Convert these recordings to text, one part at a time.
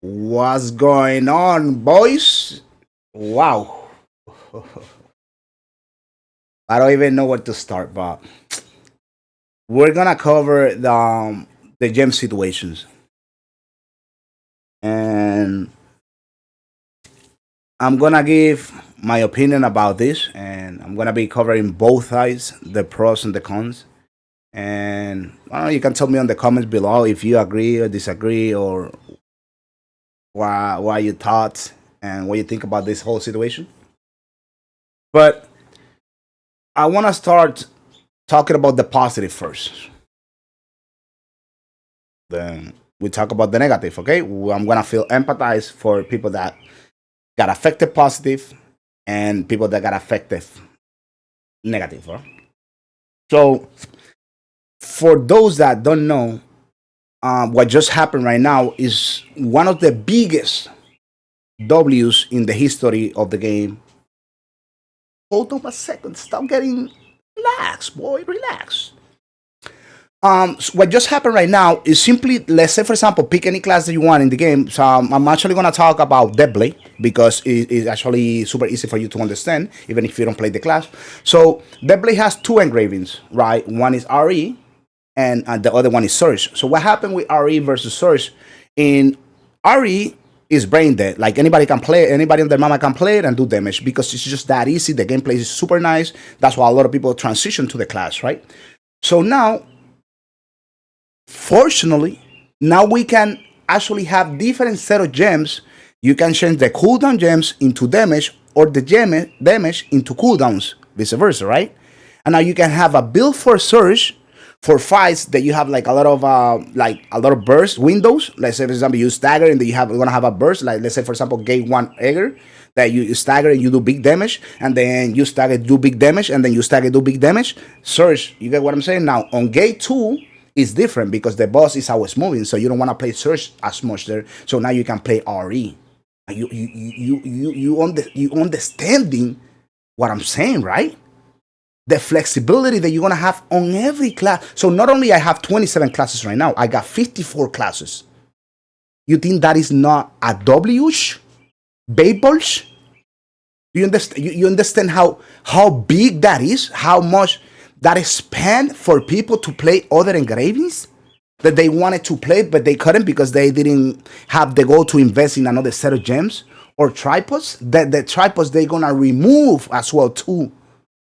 What's going on, boys? Wow. I don't even know where to start, but we're gonna cover the gem situations, and I'm gonna give my opinion about this, and I'm gonna be covering both sides, the pros and the cons. And I don't know, you can tell me on the comments below if you agree or disagree, or what your thoughts and what you think about this whole situation. But I want to start talking about the positive first. Then we talk about the negative. Okay, I'm gonna feel empathize for people that got affected positive and people that got affected negative. Right? So for those that don't know, what just happened right now is one of the biggest W's in the history of the game. Hold on a second. Stop getting relax, boy. Relax. So what just happened right now is simply, let's say, for example, pick any class that you want in the game. So I'm actually going to talk about Deadblade because it's actually super easy for you to understand, even if you don't play the class. So Deadblade has two engravings, right? One is RE and the other one is Surge. So what happened with RE versus Surge? In RE is brain dead. Like anybody can play it, anybody on their mama can play it and do damage because it's just that easy. The gameplay is super nice. That's why a lot of people transition to the class, right? So now, fortunately, now we can actually have different set of gems. You can change the cooldown gems into damage or the damage into cooldowns, vice versa, right? And now you can have a build for Surge for fights that you have like a lot of burst windows. Let's say for example you stagger and then you're gonna have a burst. Like let's say for example gate one Egger that you stagger and you do big damage, and then you stagger do big damage, and then you stagger do big damage. Surge, you get what I'm saying? Now on gate two is different because the boss is always moving, so you don't want to play Surge as much there. So now you can play RE. You understanding what I'm saying, right? The flexibility that you're gonna have on every class. So not only I have 27 classes right now, I got 54 classes. You think that is not a W-ish? Babels? You understand? You understand how big that is? How much that is spent for people to play other engravings that they wanted to play but they couldn't because they didn't have the goal to invest in another set of gems or tripods. That the tripods they're gonna remove as well too.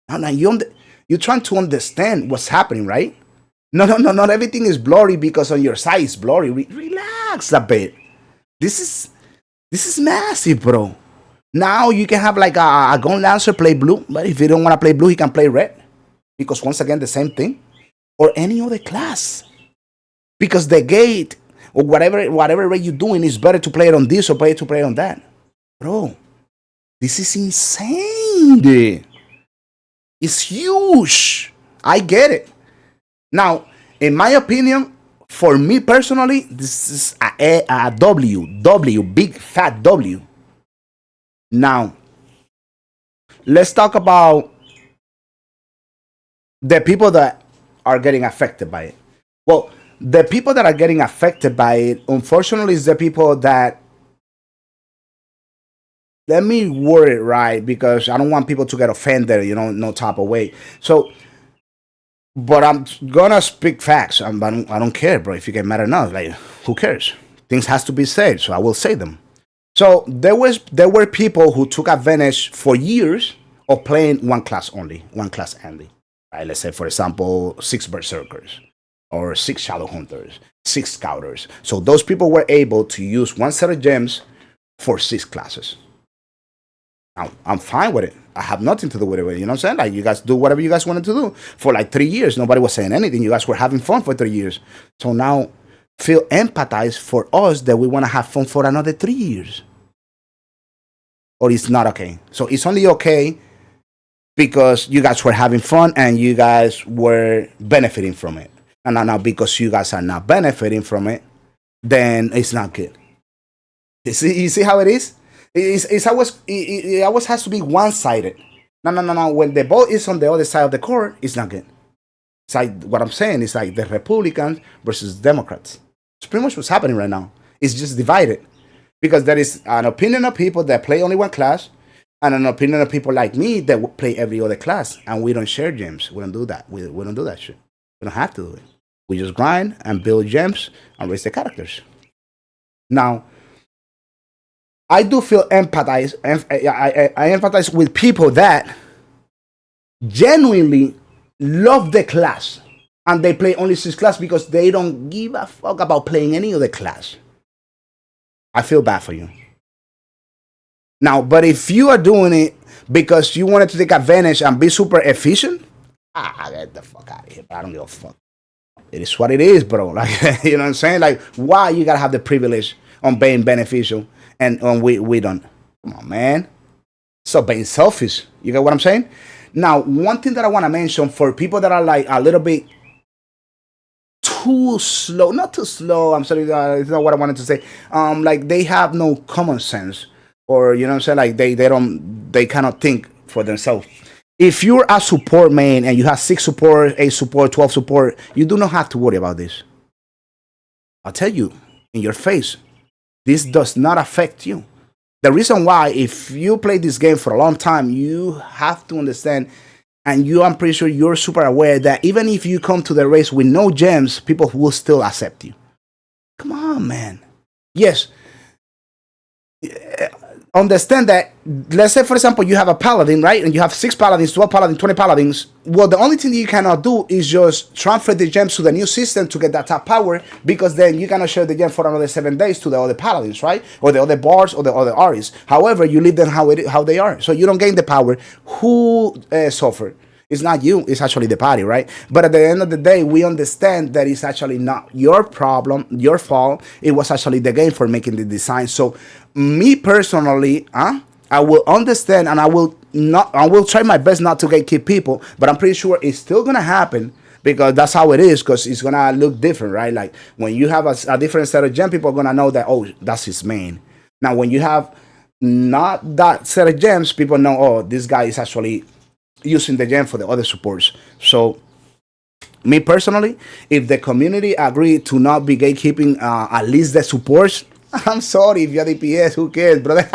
Now you're trying to understand what's happening, right? No, not everything is blurry because on your side is blurry. Relax a bit. This is this is massive, bro. Now you can have like a gun lancer play blue, but if you don't want to play blue, he can play red because once again the same thing, or any other class because the gate or whatever way you're doing is better to play it on this or play it on that, bro. This is insane. It's huge. I get it. Now, in my opinion, for me personally, this is a W, big fat W. Now, let's talk about the people that are getting affected by it. Well, the people that are getting affected by it, unfortunately, is the people that, let me word it right because I don't want people to get offended, no type of way. So, but I'm gonna speak facts. I don't care, bro. If you get mad or not, like, who cares? Things has to be said, so I will say them. So there were people who took advantage for years of playing one class only. Right? Let's say, for example, 6 berserkers or 6 shadow hunters, 6 scouters. So those people were able to use one set of gems for 6 classes. Now, I'm fine with it. I have nothing to do with it. You know what I'm saying? Like, you guys do whatever you guys wanted to do. For like 3 years, nobody was saying anything. You guys were having fun for 3 years. So now, feel empathize for us that we want to have fun for another 3 years. Or it's not okay. So it's only okay because you guys were having fun and you guys were benefiting from it. And now because you guys are not benefiting from it, then it's not good. You see how it is? It always has to be one sided. No. When the ball is on the other side of the court, it's not good. It's like what I'm saying is like the Republicans versus Democrats. It's pretty much what's happening right now. It's just divided because there is an opinion of people that play only one class and an opinion of people like me that play every other class, and we don't share gems. We don't do that. We don't do that shit. We don't have to do it. We just grind and build gems and raise the characters. Now, I do feel empathize. I empathize with people that genuinely love the class and they play only 6 class because they don't give a fuck about playing any other class. I feel bad for you. Now, but if you are doing it because you wanted to take advantage and be super efficient, get the fuck out of here. I don't give a fuck. It is what it is, bro. Like, you know what I'm saying? Like, why you gotta have the privilege on being beneficial and we don't? Come on, man. So being selfish. You get what I'm saying? Now, one thing that I want to mention for people that are like a little bit too slow, not too slow. I'm sorry, it's not what I wanted to say. Like they have no common sense, or you know what I'm saying? Like they cannot think for themselves. If you're a support main and you have 6 support, 8 support, 12 support, you do not have to worry about this. I'll tell you in your face, this does not affect you. The reason why, if you play this game for a long time, you have to understand, and I'm pretty sure you're super aware that even if you come to the race with no gems, people will still accept you. Come on, man. Yes. Understand that, let's say, for example, you have a paladin, right? And you have 6 paladins, 12 paladins, 20 paladins. Well, the only thing that you cannot do is just transfer the gems to the new system to get that top power, because then you cannot share the gem for another 7 days to the other paladins, right? Or the other bards or the other Aris. However, you leave them how they are. So you don't gain the power. Who suffered? It's not you, it's actually the party, right? But at the end of the day, we understand that it's actually not your problem, your fault. It was actually the game for making the design. So me personally, I will understand, and I will try my best not to gatekeep people, but I'm pretty sure it's still gonna happen because that's how it is, because it's gonna look different, right? Like when you have a different set of gem, people are gonna know that, oh, that's his main. Now when you have not that set of gems, people know, oh, this guy is actually using the gem for the other supports. So me personally, if the community agree to not be gatekeeping at least the supports, I'm sorry. If you're DPS, who cares, brother?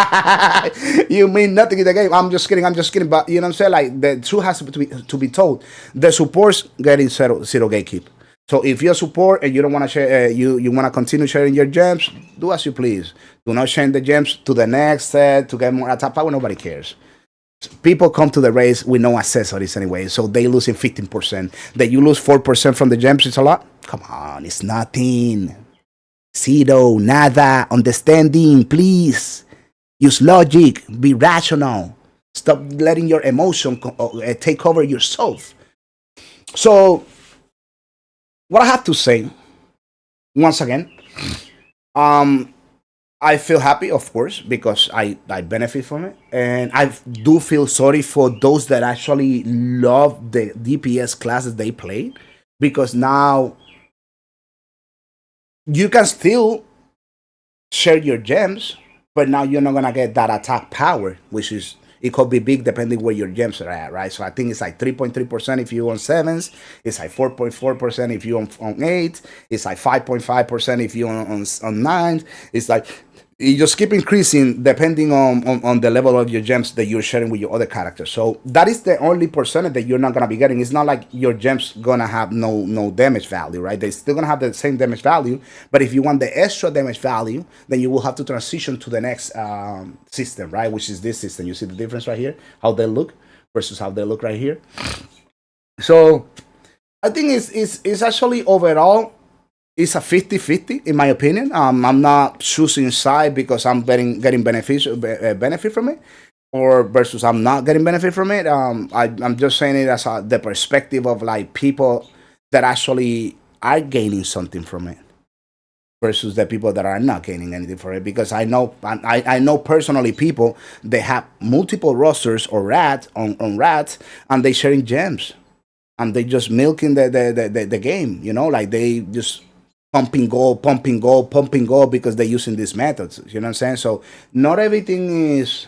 You mean nothing in the game. I'm just kidding. But you know what I'm saying? Like, the truth has to be told. The supports getting zero gatekeep. So if you're a support and you don't want to share, you want to continue sharing your gems, do as you please. Do not share the gems to the next set to get more attack power. Nobody cares. People come to the race with no accessories anyway, so they losing 15%. That you lose 4% from the gems, it's a lot. Come on, it's nothing. Zero, nada, understanding, please. Use logic, be rational. Stop letting your emotion take over yourself. So, what I have to say, once again, I feel happy, of course, because I benefit from it. And I do feel sorry for those that actually love the DPS classes they play, because now you can still share your gems, but now you're not gonna get that attack power, which is, it could be big depending where your gems are at, right? So I think it's like 3.3% if you on 7s, it's like 4.4% if you on 8, it's like 5.5% if you on 9s, it's like you just keep increasing depending on the level of your gems that you're sharing with your other characters. So that is the only percentage that you're not gonna be getting. It's not like your gems gonna have no damage value, right? They're still gonna have the same damage value, but if you want the extra damage value, then you will have to transition to the next system, right? Which is this system. You see the difference right here, how they look versus how they look right here. So I think it's actually overall, it's a 50-50 in my opinion. I'm not choosing side because I'm getting benefit from it, or versus I'm not getting benefit from it. I'm just saying it as the perspective of like people that actually are gaining something from it versus the people that are not gaining anything from it. Because I know personally people that have multiple rosters or rats on rats, and they sharing gems, and they just milking the game. You know, like they just pumping gold because they're using these methods. You know what I'm saying? So not everything is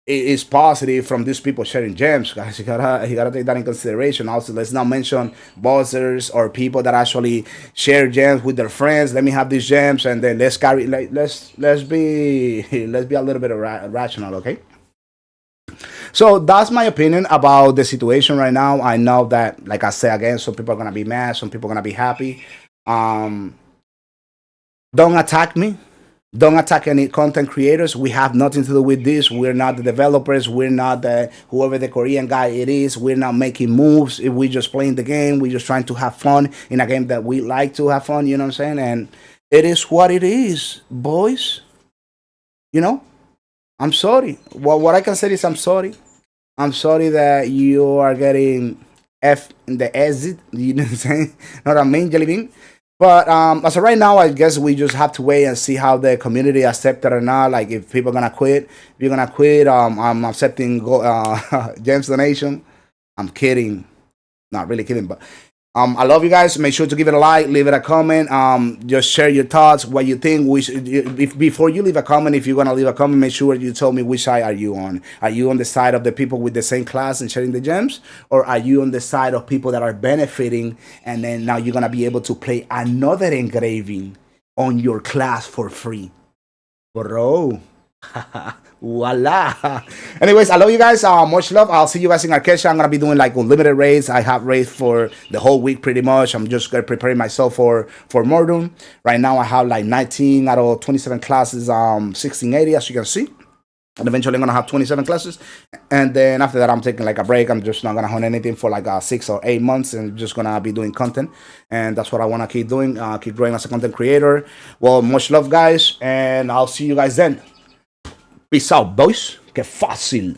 is positive from these people sharing gems, guys. You gotta take that in consideration. Also, let's not mention buzzers or people that actually share gems with their friends. Let me have these gems, and then let's carry. Like, let's be let's be a little bit rational, okay? So that's my opinion about the situation right now. I know that, like I said again, some people are gonna be mad, some people are gonna be happy. Um, don't attack me. Don't attack any content creators. We have nothing to do with this. We're not the developers. We're not the whoever the Korean guy it is. We're not making moves. If we just playing the game, we're just trying to have fun in a game that we like to have fun. You know what I'm saying? And it is what it is, boys. You know. I'm sorry. Well, what I can say is I'm sorry. I'm sorry that you are getting F in the exit. You know what I'm saying? Not a main jelly bean. But as of right now, I guess we just have to wait and see how the community accept it or not. Like if people are gonna quit, if you're gonna quit, I'm accepting James donation. I'm kidding, not really kidding, but I love you guys. Make sure to give it a like, leave it a comment. Just share your thoughts, what you think. If before you leave a comment, if you're gonna leave a comment, make sure you tell me which side are you on. Are you on the side of the people with the same class and sharing the gems, or are you on the side of people that are benefiting and then now you're gonna be able to play another engraving on your class for free, bro? Voila. Anyways, I love you guys. Much love. I'll see you guys in Arcadia. I'm gonna be doing like unlimited raids. I have raids for the whole week pretty much. I'm just gonna preparing myself for Mordum. Right now I have like 19 out of 27 classes, 1680 as you can see. And eventually I'm gonna have 27 classes. And then after that I'm taking like a break. I'm just not gonna hunt anything for like 6 or 8 months and just gonna be doing content. And that's what I wanna keep doing, keep growing as a content creator. Well, much love guys, and I'll see you guys then. Peace out, boys. Que fácil.